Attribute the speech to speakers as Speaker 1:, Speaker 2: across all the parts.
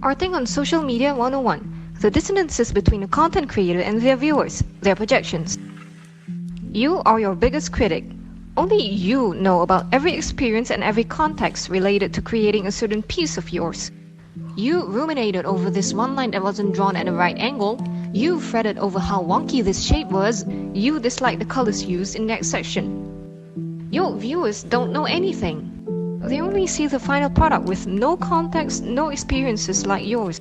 Speaker 1: Arting on Social Media 101: The dissonances between a content creator and their viewers, their projections. You are your biggest critic. Only you know about every experience and every context related to creating a certain piece of yours. You ruminated over this one line that wasn't drawn at the right angle. You fretted over how wonky this shape was. You disliked the colors used in that section. Your viewers don't know anything. They only see the final product with no context, no experiences like yours.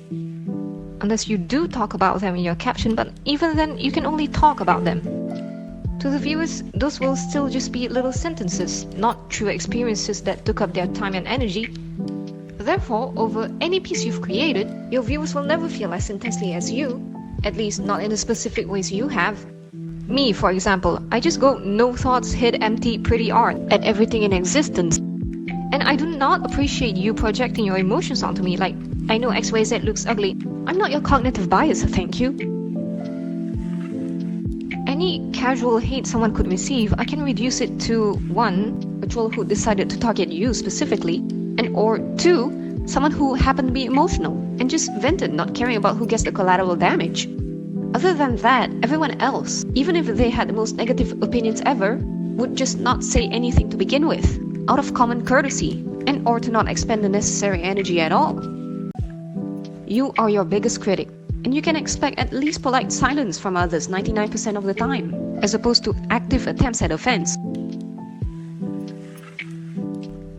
Speaker 1: Unless you do talk about them in your caption, but even then, you can only talk about them. To the viewers, those will still just be little sentences, not true experiences that took up their time and energy. Therefore, over any piece you've created, your viewers will never feel as intensely as you, at least not in the specific ways you have. Me, for example, I just go no thoughts, head empty, pretty art at everything in existence. And I do not appreciate you projecting your emotions onto me like, I know XYZ looks ugly. I'm not your cognitive bias, thank you. Any casual hate someone could receive, I can reduce it to 1. A troll who decided to target you specifically, and or 2. Someone who happened to be emotional and just vented, not caring about who gets the collateral damage. Other than that, everyone else, even if they had the most negative opinions ever, would just not say anything to begin with, out of common courtesy, and or to not expend the necessary energy at all. You are your biggest critic, and you can expect at least polite silence from others 99% of the time, as opposed to active attempts at offense.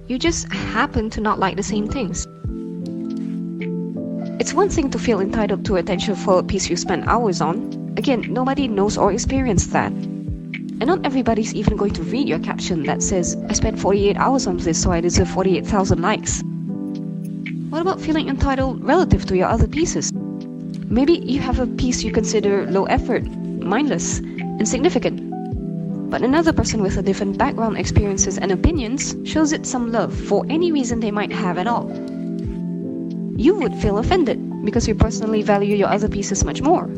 Speaker 1: You just happen to not like the same things. It's one thing to feel entitled to attention for a piece you spend hours on. Again, nobody knows or experienced that. And not everybody's even going to read your caption that says, I spent 48 hours on this so I deserve 48,000 likes. What about feeling entitled relative to your other pieces? Maybe you have a piece you consider low effort, mindless, insignificant. But another person with a different background, experiences, and opinions shows it some love for any reason they might have at all. You would feel offended because you personally value your other pieces much more.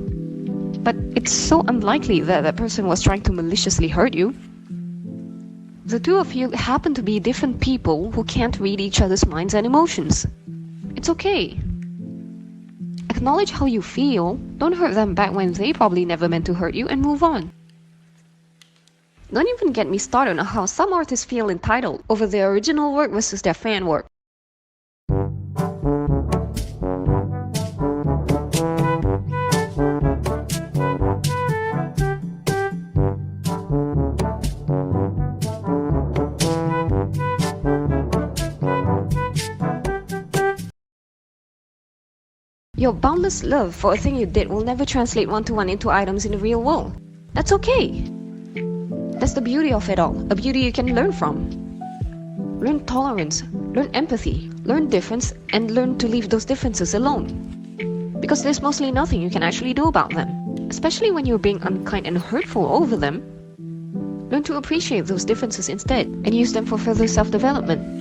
Speaker 1: But it's so unlikely that that person was trying to maliciously hurt you. The two of you happen to be different people who can't read each other's minds and emotions. It's okay. Acknowledge how you feel, don't hurt them back when they probably never meant to hurt you, and move on. Don't even get me started on how some artists feel entitled over their original work versus their fan work. Your boundless love for a thing you did will never translate one-to-one into items in the real world. That's okay. That's the beauty of it all, a beauty you can learn from. Learn tolerance, learn empathy, learn difference, and learn to leave those differences alone. Because there's mostly nothing you can actually do about them, especially when you're being unkind and hurtful over them. Learn to appreciate those differences instead, and use them for further self-development.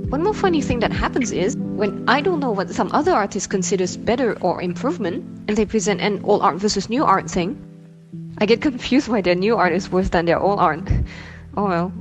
Speaker 1: One more funny thing that happens is, when I don't know what some other artist considers better or improvement, and they present an old art versus new art thing, I get confused why their new art is worse than their old art. Oh well.